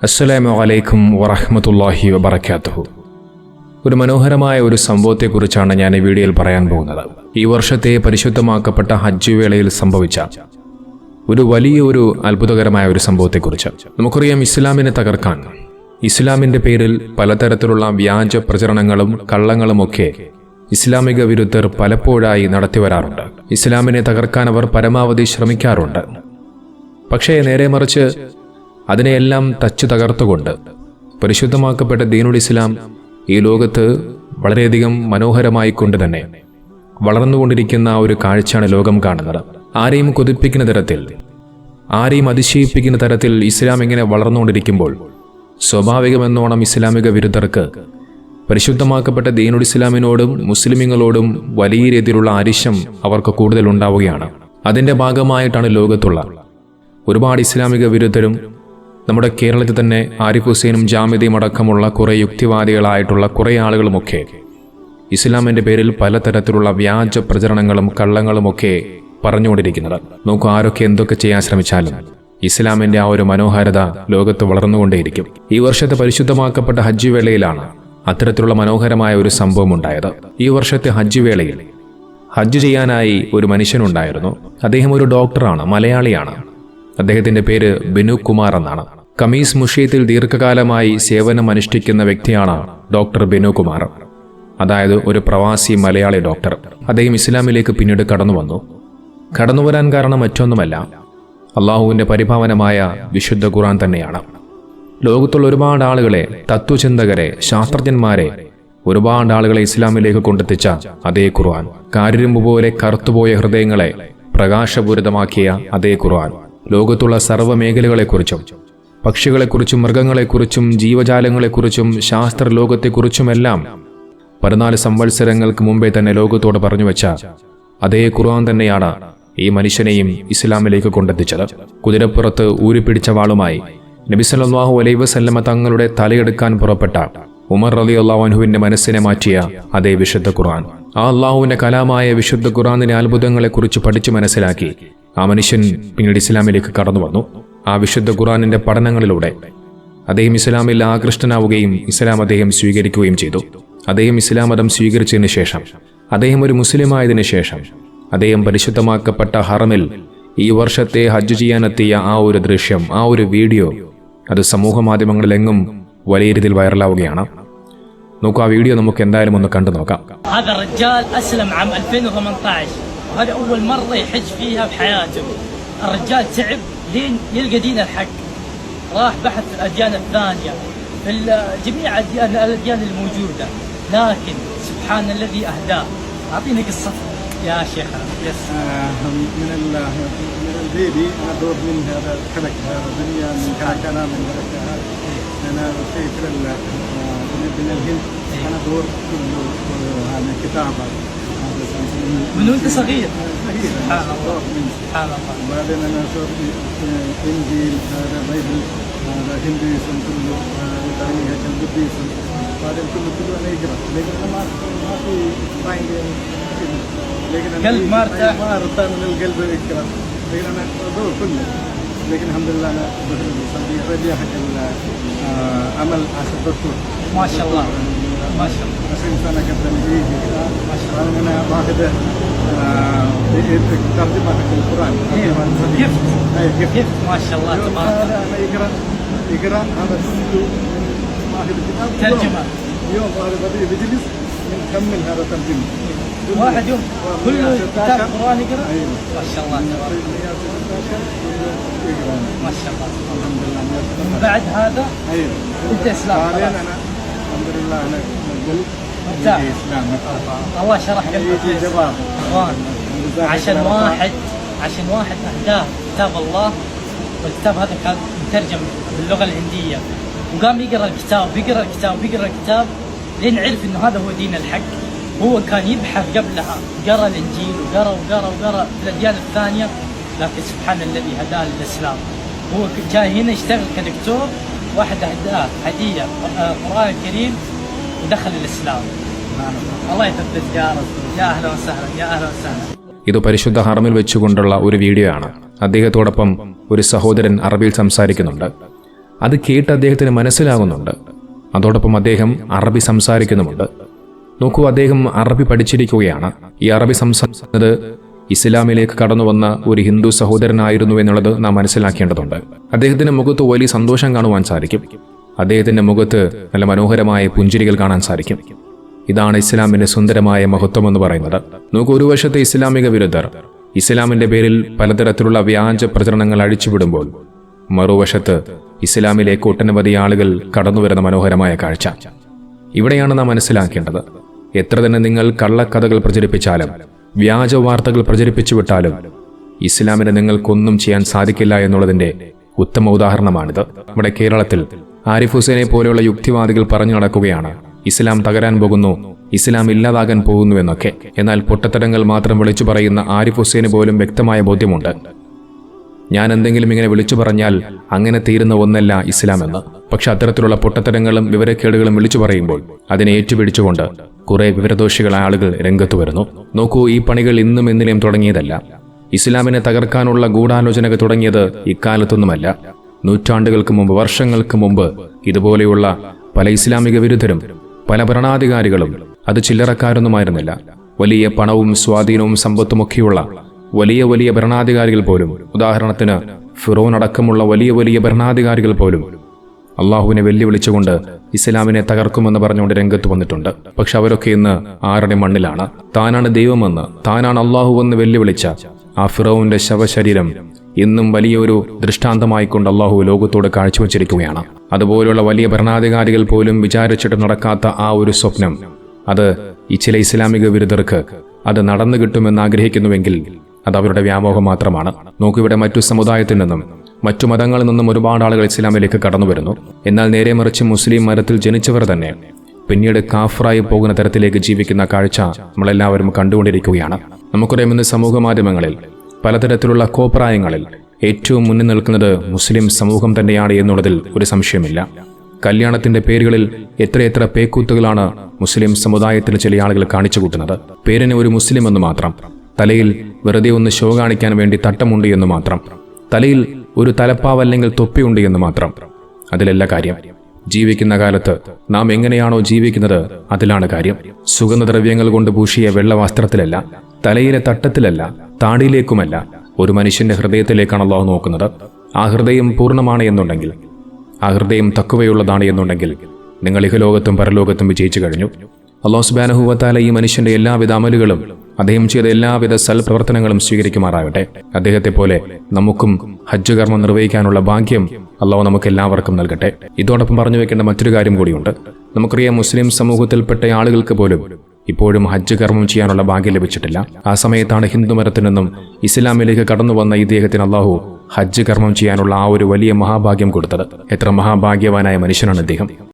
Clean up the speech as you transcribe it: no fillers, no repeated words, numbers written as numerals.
അസ്സലാമു അലൈക്കും വറഹ്മത്തുള്ളാഹി വബറകാതുഹു. ഒരു മനോഹരമായ ഒരു സംഭവത്തെക്കുറിച്ചാണ് ഞാൻ ഈ വീഡിയോയിൽ പറയാൻ പോകുന്നത്. ഈ വർഷത്തെ പരിശുദ്ധമാക്കപ്പെട്ട ഹജ്ജ് വേളയിൽ സംഭവിച്ച ഒരു വലിയൊരു അത്ഭുതകരമായ ഒരു സംഭവത്തെക്കുറിച്ച്. നമുക്കറിയാം, ഇസ്ലാമിനെ തകർക്കാൻ ഇസ്ലാമിൻ്റെ പേരിൽ പലതരത്തിലുള്ള വ്യാജ പ്രചരണങ്ങളും കള്ളങ്ങളുമൊക്കെ ഇസ്ലാമിക വിരുദ്ധർ പലപ്പോഴായി നടത്തിവരാറുണ്ട്. ഇസ്ലാമിനെ തകർക്കാൻ അവർ പരമാവധി ശ്രമിക്കാറുണ്ട്. പക്ഷേ നേരെ മറിച്ച് അതിനെയെല്ലാം തച്ചു തകർത്തുകൊണ്ട് പരിശുദ്ധമാക്കപ്പെട്ട ദീനുൽ ഇസ്ലാം ഈ ലോകത്ത് വളരെയധികം മനോഹരമായി കൊണ്ട് തന്നെ വളർന്നുകൊണ്ടിരിക്കുന്ന ഒരു കാഴ്ചയാണ് ലോകം കാണുന്നത്. ആരെയും കൊതിപ്പിക്കുന്ന തരത്തിൽ, ആരെയും അതിശയിപ്പിക്കുന്ന തരത്തിൽ ഇസ്ലാം ഇങ്ങനെ വളർന്നുകൊണ്ടിരിക്കുമ്പോൾ സ്വാഭാവികമെന്നോണം ഇസ്ലാമിക വിരുദ്ധർക്ക് പരിശുദ്ധമാക്കപ്പെട്ട ദീനുൽ ഇസ്ലാമിനോടും മുസ്ലിമീങ്ങളോടും വലിയ രീതിയിലുള്ള അരിശം അവർക്ക് കൂടുതൽ ഉണ്ടാവുകയാണ്. അതിൻ്റെ ഭാഗമായിട്ടാണ് ലോകത്തുള്ള ഒരുപാട് ഇസ്ലാമിക വിരുദ്ധരും നമ്മുടെ കേരളത്തിൽ തന്നെ ആരിഫ് ഹുസൈനും ജാമിദയും അടക്കമുള്ള കുറേ യുക്തിവാദികളായിട്ടുള്ള കുറേ ആളുകളുമൊക്കെ ഇസ്ലാമിൻ്റെ പേരിൽ പലതരത്തിലുള്ള വ്യാജ പ്രചരണങ്ങളും കള്ളങ്ങളുമൊക്കെ പറഞ്ഞുകൊണ്ടിരിക്കുന്നത്. നോക്കൂ, ആരൊക്കെ എന്തൊക്കെ ചെയ്യാൻ ശ്രമിച്ചാലും ഇസ്ലാമിൻ്റെ ആ ഒരു മനോഹാരിത ലോകത്ത് വളർന്നുകൊണ്ടേയിരിക്കും. ഈ വർഷത്തെ പരിശുദ്ധമാക്കപ്പെട്ട ഹജ്ജ് വേളയിലാണ് അത്തരത്തിലുള്ള മനോഹരമായ ഒരു സംഭവം ഉണ്ടായത്. ഈ വർഷത്തെ ഹജ്ജ് വേളയിൽ ഹജ്ജ് ചെയ്യാനായി ഒരു മനുഷ്യനുണ്ടായിരുന്നു. അദ്ദേഹം ഒരു ഡോക്ടറാണ്, മലയാളിയാണ്. അദ്ദേഹത്തിൻ്റെ പേര് ബിനു കുമാർ എന്നാണ്. കമീസ് മുഷീത്തിൽ ദീർഘകാലമായി സേവനം അനുഷ്ഠിക്കുന്ന വ്യക്തിയാണ് ഡോക്ടർ ബിനു കുമാർ. അതായത് ഒരു പ്രവാസി മലയാളി ഡോക്ടർ. അദ്ദേഹം ഇസ്ലാമിലേക്ക് പിന്നീട് കടന്നു വരാൻ കാരണം മറ്റൊന്നുമല്ല, അള്ളാഹുവിൻ്റെ പരിപാവനമായ വിശുദ്ധ ഖുർആൻ തന്നെയാണ്. ലോകത്തുള്ള ഒരുപാട് ആളുകളെ, തത്വചിന്തകരെ, ശാസ്ത്രജ്ഞന്മാരെ, ഒരുപാട് ആളുകളെ ഇസ്ലാമിലേക്ക് കൊണ്ടെത്തിച്ച അതേ ഖുർആൻ, കാരിരുമ്പ് പോലെ കറുത്തുപോയ ഹൃദയങ്ങളെ പ്രകാശപൂരിതമാക്കിയ അതേ ഖുർആൻ ലോകത്തുള്ള സർവ്വ മേഖലകളെക്കുറിച്ചും, പക്ഷികളെക്കുറിച്ചും, മൃഗങ്ങളെക്കുറിച്ചും, ജീവജാലങ്ങളെക്കുറിച്ചും, ശാസ്ത്രലോകത്തെക്കുറിച്ചുമെല്ലാം 14 സംവത്സരങ്ങൾക്ക് മുമ്പേ തന്നെ ലോകത്തോട് പറഞ്ഞു വെച്ച അതേ ഖുർആൻ തന്നെയാണ് ഈ മനുഷ്യനെയും ഇസ്ലാമിലേക്ക് കൊണ്ടെത്തിച്ചത്. കുതിരപ്പുറത്ത് ഊരിപ്പിടിച്ച വാളുമായി നബി സല്ലല്ലാഹു അലൈഹി വസല്ലമ തങ്ങളുടെ തലയെടുക്കാൻ പുറപ്പെട്ട ഉമർ റളിയല്ലാഹു അൻഹുവിന്റെ മനസ്സിനെ മാറ്റിയ അതേ വിശുദ്ധ ഖുർആൻ, ആ അള്ളാഹുവിന്റെ കലാമായ വിശുദ്ധ ഖുർആനിലെ അത്ഭുതങ്ങളെക്കുറിച്ച് പഠിച്ചു മനസ്സിലാക്കി ആ മനുഷ്യൻ പിന്നീട് ഇസ്ലാമിലേക്ക് കടന്നു വന്നു. ആ വിശുദ്ധ ഖുർആനിന്റെ പഠനങ്ങളിലൂടെ അദ്ദേഹം ഇസ്ലാമിൽ ആകൃഷ്ടനാവുകയും ഇസ്ലാം അദ്ദേഹം സ്വീകരിക്കുകയും ചെയ്തു. അദ്ദേഹം ഇസ്ലാം മതം സ്വീകരിച്ചതിന് ശേഷം, അദ്ദേഹം ഒരു മുസ്ലിമായതിനു ശേഷം, അദ്ദേഹം പരിശുദ്ധമാക്കപ്പെട്ട ഹറമിൽ ഈ വർഷത്തെ ഹജ്ജ് ചെയ്യാനെത്തിയ ആ ഒരു ദൃശ്യം, ആ ഒരു വീഡിയോ, അത് സമൂഹ മാധ്യമങ്ങളിലെങ്ങും വലിയ രീതിയിൽ വൈറലാവുകയാണ്. നോക്കൂ, ആ വീഡിയോ നമുക്ക് എന്തായാലും ഒന്ന് കണ്ടു നോക്കാം. وهذا أول مرة يحج فيها بحياته. الرجال تعب لين يلقى دين الحق، راح بحث في الأديان الثانية، في جميع الأديان الموجودة، لكن سبحان الذي أهداه. أعطيني قصة يا شيخ. يس من البيبي أنا دور من هذا الخلق، هذا الدنيا من كان من هذا. أنا شيء من الهند، أنا دور هذا الكتابة من وانت صغير. سبحان الله سبحان الله. وبعدين انا صرت انجيل، هذا بايبل، هذا هندويزم كله، ثاني بوديزم، بعدين كله انا اقرا، لكن انا ما في فايند، لكن قلب ما ارتاح من القلب اقرا، لكن انا ادور كله، لكن الحمد لله انا صديق ربيع حق عمل عشان دكتور ما شاء الله ما شاء الله. 20 سنه كنت انجليزي ما شاء الله. انا واخذ ترجمه حق القران كيف ما شاء الله تبارك الله. انا يقرا هذا كله واخذ الكتاب ترجمه يوم هذا بيجلس نكمل هذا ترجمه واحد يوم كله كتاب القران يقرا. ما شاء الله تبارك الله ما شاء الله. الحمد لله. من بعد هذا انت اسلام. انا الحمد لله انا قلت الاسلام الله شرح قلبك جواب عشان واحد اهداه كتاب الله، والكتاب هذا كان مترجم باللغه الهنديه، وقام يقرا الكتاب لين عرف انه هذا هو دين الحق. هو كان يبحث قبلها، قرا الانجيل وقرا في الاديان الثانيه، لكن سبحان الذي هداه للاسلام. هو جاي هنا يشتغل كدكتور، واحد اهداه هديه القران الكريم ودخل الاسلام. الله يثبت يا رسول. يا اهلا وسهلا يا اهلا وسهلا. ഇത് പരിശുദ്ധ ഹറമിൽ വെച്ചുകൊണ്ടുള്ള ഒരു വീഡിയോ ആണ്. അദ്ദേഹത്തോടൊപ്പം ഒരു സഹോദരൻ അറബിയിൽ സംസാരിക്കുന്നുണ്ട്. അത് കേട്ട് അദ്ദേഹത്തിന് മനസ്സിലാകുന്നുണ്ട്. അതോടൊപ്പം അദ്ദേഹം അറബി സംസാരിക്കുന്നുമുണ്ട്. നോക്കൂ, അദ്ദേഹം അറബി പഠിച്ചിരിക്കുകയാണ്. ഈ അറബി സംസാരിക്കുന്നത് ഇസ്ലാമിലേക്ക് കടന്നു വന്ന ഒരു ഹിന്ദു സഹോദരനായിരുന്നു എന്നുള്ളത് നാം മനസ്സിലാക്കേണ്ടതുണ്ട്. അദ്ദേഹത്തിന്റെ മുഖത്ത് വലിയ സന്തോഷം കാണുവാൻ സാധിക്കും. അദ്ദേഹത്തിന്റെ മുഖത്ത് നല്ല മനോഹരമായ പുഞ്ചിരികൾ കാണാൻ സാധിക്കും. ഇതാണ് ഇസ്ലാമിന്റെ സുന്ദരമായ മഹത്വം എന്ന് പറയുന്നത്. നോക്കൂ, ഒരു വശത്തെ ഇസ്ലാമിക വിരുദ്ധർ ഇസ്ലാമിന്റെ പേരിൽ പലതരത്തിലുള്ള വ്യാജ പ്രചരണങ്ങൾ അഴിച്ചുവിടുമ്പോൾ, മറുവശത്ത് ഇസ്ലാമിലേക്ക് ഒട്ടനവധി ആളുകൾ കടന്നുവരുന്ന മനോഹരമായ കാഴ്ച. ഇവിടെയാണ് നാം മനസ്സിലാക്കേണ്ടത്. എത്ര തന്നെ നിങ്ങൾ കള്ളക്കഥകൾ പ്രചരിപ്പിച്ചാലും വ്യാജ വാർത്തകൾ പ്രചരിപ്പിച്ചു വിട്ടാലും ഇസ്ലാമിനെ നിങ്ങൾക്കൊന്നും ചെയ്യാൻ സാധിക്കില്ല എന്നുള്ളതിന്റെ ഉത്തമ ഉദാഹരണമാണിത്. നമ്മുടെ കേരളത്തിൽ ആരിഫ് ഹുസൈനെ പോലെയുള്ള യുക്തിവാദികൾ പറഞ്ഞു നടക്കുകയാണ് ഇസ്ലാം തകരാൻ പോകുന്നു, ഇസ്ലാം ഇല്ലാതാകാൻ പോകുന്നു എന്നൊക്കെ. എന്നാൽ പൊട്ടത്തരങ്ങൾ മാത്രം വിളിച്ചു പറയുന്ന ആരിഫ് ഹുസൈന് പോലും വ്യക്തമായ ബോധ്യമുണ്ട്, ഞാൻ എന്തെങ്കിലും ഇങ്ങനെ വിളിച്ചു പറഞ്ഞാൽ അങ്ങനെ തീരുന്ന ഒന്നല്ല ഇസ്ലാം എന്ന്. പക്ഷെ അത്തരത്തിലുള്ള പൊട്ടത്തരങ്ങളും വിവരക്കേടുകളും വിളിച്ചു പറയുമ്പോൾ അതിനെ ഏറ്റുപിടിച്ചുകൊണ്ട് കുറെ വിവരദോഷികളായ ആളുകൾ രംഗത്ത് വരുന്നു. നോക്കൂ, ഈ പണികൾ ഇന്നും ഇന്നലെയും തുടങ്ങിയതല്ല. ഇസ്ലാമിനെ തകർക്കാനുള്ള ഗൂഢാലോചനകൾ തുടങ്ങിയത് ഇക്കാലത്തൊന്നുമല്ല. നൂറ്റാണ്ടുകൾക്ക് മുമ്പ്, വർഷങ്ങൾക്ക് മുമ്പ് ഇതുപോലെയുള്ള പല ഇസ്ലാമിക വിരുദ്ധരും പല ഭരണാധികാരികളും, അത് ചില്ലറക്കാരൊന്നുമായിരുന്നില്ല, വലിയ പണവും സ്വാധീനവും സമ്പത്തുമൊക്കെയുള്ള വലിയ വലിയ ഭരണാധികാരികൾ പോലും, ഉദാഹരണത്തിന് ഫിറോൻ അടക്കമുള്ള വലിയ വലിയ ഭരണാധികാരികൾ പോലും അള്ളാഹുവിനെ വെല്ലുവിളിച്ചുകൊണ്ട് ഇസ്ലാമിനെ തകർക്കുമെന്ന് പറഞ്ഞുകൊണ്ട് രംഗത്ത് വന്നിട്ടുണ്ട്. പക്ഷെ അവരൊക്കെ ഇന്ന് ആരുടെ മണ്ണിലാണ്? താനാണ് ദൈവമെന്ന്, താനാണ് അള്ളാഹുവെന്ന് വെല്ലുവിളിച്ച ആ ഫിറോവിന്റെ ശവശരീരം ഇന്നും വലിയൊരു ദൃഷ്ടാന്തമായിക്കൊണ്ട് അള്ളാഹു ലോകത്തോട് കാഴ്ചവെച്ചിരിക്കുകയാണ്. അതുപോലുള്ള വലിയ ഭരണാധികാരികൾ പോലും വിചാരിച്ചിട്ട് നടക്കാത്ത ആ ഒരു സ്വപ്നം, അത് ഈ ചില ഇസ്ലാമിക വിരുദ്ധർക്ക് അത് നടന്നു കിട്ടുമെന്ന് ആഗ്രഹിക്കുന്നുവെങ്കിൽ അത് അവരുടെ വ്യാമോഹം മാത്രമാണ്. നോക്കിവിടെ മറ്റു സമുദായത്തിൽ നിന്നും മറ്റു മതങ്ങളിൽ നിന്നും ഒരുപാട് ആളുകൾ ഇസ്ലാമിലേക്ക് കടന്നു വരുന്നു. എന്നാൽ നേരെ മറിച്ച് മുസ്ലിം മതത്തിൽ ജനിച്ചവർ തന്നെ പിന്നീട് കാഫറായി പോകുന്ന തരത്തിലേക്ക് ജീവിക്കുന്ന കാഴ്ച നമ്മളെല്ലാവരും കണ്ടുകൊണ്ടിരിക്കുകയാണ്. നമുക്കറിയാം, ഇന്ന് സമൂഹ മാധ്യമങ്ങളിൽ പലതരത്തിലുള്ള കോപ്രായങ്ങളിൽ ഏറ്റവും മുന്നിൽ നിൽക്കുന്നത് മുസ്ലിം സമൂഹം തന്നെയാണ് എന്നുള്ളതിൽ ഒരു സംശയമില്ല. കല്യാണത്തിന്റെ പേരുകളിൽ എത്രയെത്ര പേക്കൂത്തുകളാണ് മുസ്ലിം സമുദായത്തിൽ ചില ആളുകൾ കാണിച്ചു കൂട്ടുന്നത്. പേരിന് ഒരു മുസ്ലിം എന്ന് മാത്രം, തലയിൽ വെറുതെ ഒന്ന് ഷോ കാണിക്കാൻ വേണ്ടി തട്ടമുണ്ട് എന്ന് മാത്രം, തലയിൽ ഒരു തലപ്പാവ് അല്ലെങ്കിൽ തൊപ്പിയുണ്ട് എന്ന് മാത്രം. അതിലല്ല കാര്യം. ജീവിക്കുന്ന കാലത്ത് നാം എങ്ങനെയാണോ ജീവിക്കുന്നത് അതിലാണ് കാര്യം. സുഗന്ധദ്രവ്യങ്ങൾ കൊണ്ട് പൂശിയ വെള്ള വസ്ത്രത്തിലല്ല, തലയിലെ തട്ടത്തിലല്ല, താടിയിലേക്കുമല്ല, ഒരു മനുഷ്യന്റെ ഹൃദയത്തിലേക്കാണ് അല്ലാഹു നോക്കുന്നത്. ആ ഹൃദയം പൂർണ്ണമാണ് എന്നുണ്ടെങ്കിൽ, ആ ഹൃദയം തഖ്വയുള്ളതാണ് എന്നുണ്ടെങ്കിൽ നിങ്ങൾ ഇഹലോകത്തും പരലോകത്തും വിജയിച്ചു കഴിഞ്ഞു. അല്ലാഹു സുബ്ഹാനഹു വ തആല ഈ മനുഷ്യന്റെ എല്ലാവിധ അമലുകളും, അദ്ദേഹം ചെയ്ത എല്ലാവിധ സൽപ്രവർത്തനങ്ങളും സ്വീകരിക്കുമാറാകട്ടെ. അദ്ദേഹത്തെ പോലെ നമുക്കും ഹജ്ജ് കർമ്മം നിർവഹിക്കാനുള്ള ഭാഗ്യം അല്ലാഹു നമുക്ക് എല്ലാവർക്കും നൽകട്ടെ. ഇതോടൊപ്പം പറഞ്ഞു വെക്കേണ്ട മറ്റൊരു കാര്യം കൂടിയുണ്ട്. നമുക്കറിയാം, മുസ്ലിം സമൂഹത്തിൽപ്പെട്ട ആളുകൾക്ക് പോലും ഇപ്പോഴും ഹജ്ജ് കർമ്മം ചെയ്യാനുള്ള ഭാഗ്യം ലഭിച്ചിട്ടില്ല. ആ സമയത്താണ് ഹിന്ദുമതത്തിൽ നിന്നും ഇസ്ലാമിലേക്ക് കടന്നു വന്ന ഇദ്ദേഹത്തിന് അല്ലാഹു ഹജ്ജ് കർമ്മം ചെയ്യാനുള്ള ആ ഒരു വലിയ മഹാഭാഗ്യം കൊടുത്തത്. എത്ര മഹാഭാഗ്യവാനായ മനുഷ്യനാണ് അദ്ദേഹം.